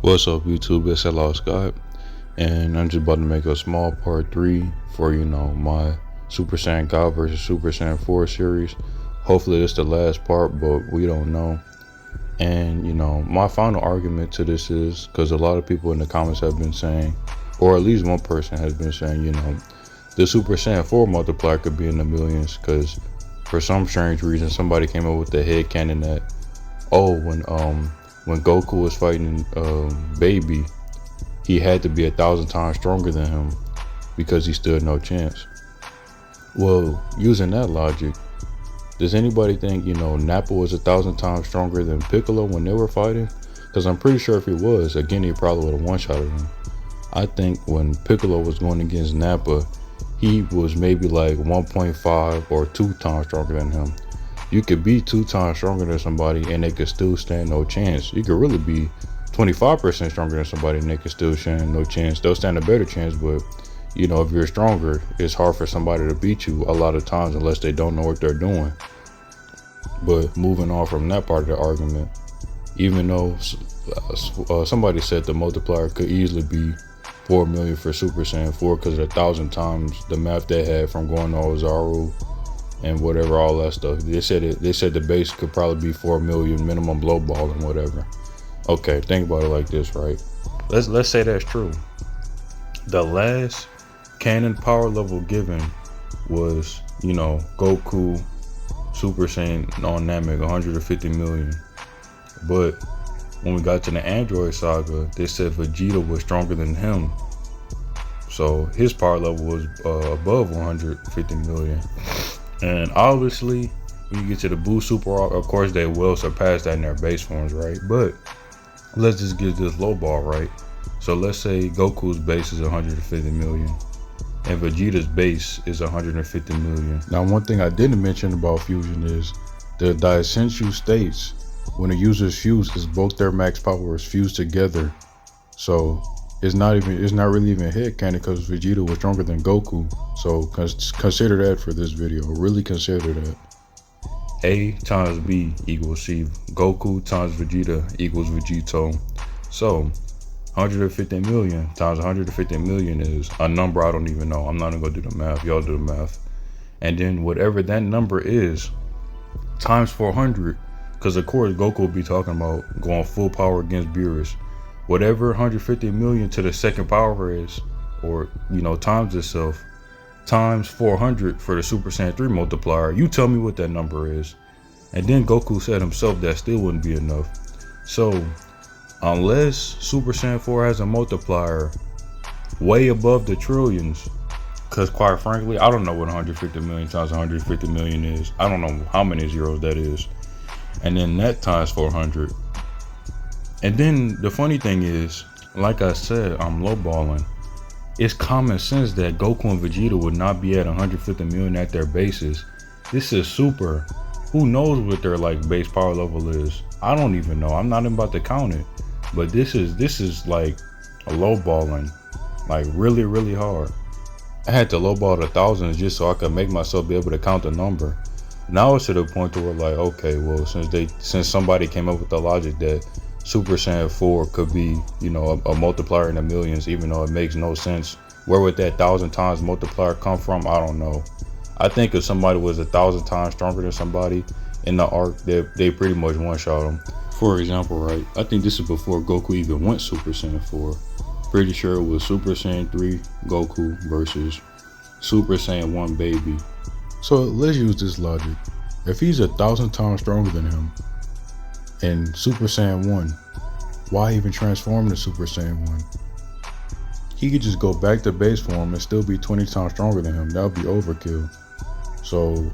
What's up, YouTube? It's Hello Scott, and I'm just about to make a small part 3 for my Super Saiyan God versus Super Saiyan 4 series. Hopefully, it's the last part, but we don't know. And my final argument to this is because a lot of people in the comments have been saying, or at least one person has been saying, the Super Saiyan 4 multiplier could be in the millions because for some strange reason somebody came up with the headcanon that when Goku was fighting Baby, he had to be 1,000 times stronger than him because he stood no chance. Well, using that logic, does anybody think Nappa was 1,000 times stronger than Piccolo when they were fighting? Because I'm pretty sure if he was, again, he probably would have one-shotted him. I think when Piccolo was going against Nappa, he was maybe like 1.5 or 2 times stronger than him. You could be 2 times stronger than somebody and they could still stand no chance. You could really be 25% stronger than somebody and they could still stand no chance. They'll stand a better chance, but if you're stronger, it's hard for somebody to beat you a lot of times unless they don't know what they're doing. But moving on from that part of the argument, even though somebody said the multiplier could easily be 4 million for Super Saiyan 4 because of 1,000 times the math they had from going to Ozaru and whatever, all that stuff. They said the base could probably be 4 million minimum blow ball and whatever. Okay, think about it like this, right? Let's say that's true. The last canon power level given was, Goku Super Saiyan on Namek, 150 million. But when we got to the Android saga, they said Vegeta was stronger than him. So his power level was above 150 million. And obviously, when you get to the Buu Super Arc, of course they will surpass that in their base forms, right? But let's just get this low ball, right? So let's say Goku's base is 150 million and Vegeta's base is 150 million. Now, one thing I didn't mention about fusion is the Daisenshu states when a user's fused is both their max powers fused together. So it's not really even headcanon because Vegeta was stronger than Goku. So consider that for this video. Really consider that. A times B equals C. Goku times Vegeta equals Vegito. So 150 million times 150 million is a number I don't even know. I'm not gonna do the math. Y'all do the math. And then whatever that number is times 400, because of course Goku will be talking about going full power against Beerus. Whatever 150 million to the second power is, or times itself, times 400 for the Super Saiyan 3 multiplier. You tell me what that number is. And then Goku said himself that still wouldn't be enough. So unless Super Saiyan 4 has a multiplier way above the trillions, because quite frankly, I don't know what 150 million times 150 million is. I don't know how many zeros that is. And then that times 400. And then the funny thing is, like I said, I'm lowballing. It's common sense that Goku and Vegeta would not be at 150 million at their bases. This is Super. Who knows what their base power level is? I don't even know. I'm not even about to count it. But this is like a lowballing, like really, really hard. I had to lowball the thousands just so I could make myself be able to count the number. Now it's to the point where okay, well, since somebody came up with the logic that Super Saiyan 4 could be, a multiplier in the millions, even though it makes no sense. Where would that 1,000 times multiplier come from? I don't know. I think if somebody was 1,000 times stronger than somebody in the arc, they pretty much one-shot them. For example, right? I think this is before Goku even went Super Saiyan 4. Pretty sure it was Super Saiyan 3 Goku versus Super Saiyan 1 Baby. So let's use this logic. If he's 1,000 times stronger than him in Super Saiyan 1, why even transform to Super Saiyan 1? He could just go back to base form and still be 20 times stronger than him. That would be overkill. So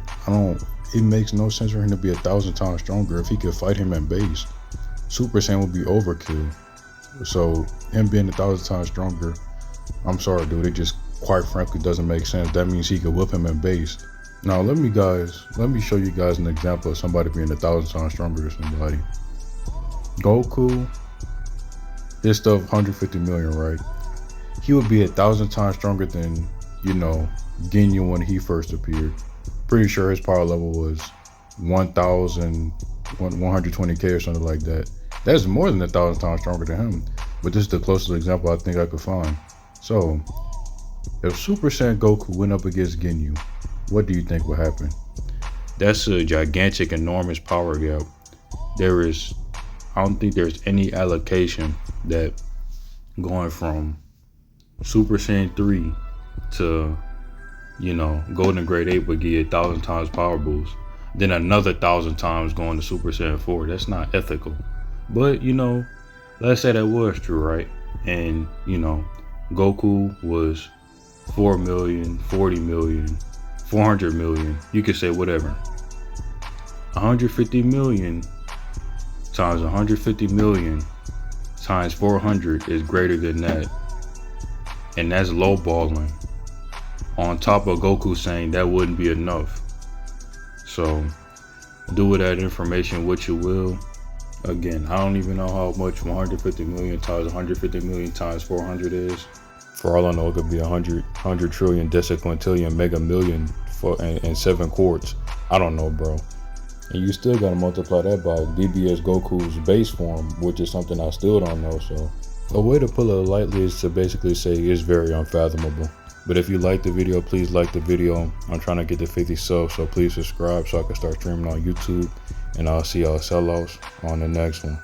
it makes no sense for him to be 1,000 times stronger if he could fight him in base. Super Saiyan would be overkill. So him being 1,000 times stronger, I'm sorry dude, it just quite frankly doesn't make sense. That means he could whip him in base. Now let me show you guys an example of somebody being 1,000 times stronger than somebody. Goku, his stuff 150 million, right? He would be 1,000 times stronger than, Ginyu when he first appeared. Pretty sure his power level was 1,120k or something like that. That's more than 1,000 times stronger than him. but this is the closest example I think I could find. So, if Super Saiyan Goku went up against Ginyu, what do you think would happen? That's a gigantic, enormous power gap. I don't think there's any allocation that going from Super Saiyan 3 to, Golden Grade 8 would give you 1,000 times power boost. Then another 1,000 times going to Super Saiyan 4. That's not ethical. But, let's say that was true, right? And, Goku was 4 million, 40 million, 400 million. You could say whatever. 150 million times 150 million times 400 is greater than that. And that's lowballing. On top of Goku saying that wouldn't be enough. So, do with that information what you will. Again, I don't even know how much 150 million times 150 million times 400 is. For all I know, it could be 100 trillion deciquintillion mega million and 7 quarts. I don't know, bro. And you still gotta multiply that by DBS Goku's base form, which is something I still don't know. So a way to put it lightly is to basically say it's very unfathomable. But if you like the video, please like the video. I'm trying to get to 50 subs, so please subscribe so I can start streaming on YouTube. And I'll see y'all sellouts on the next one.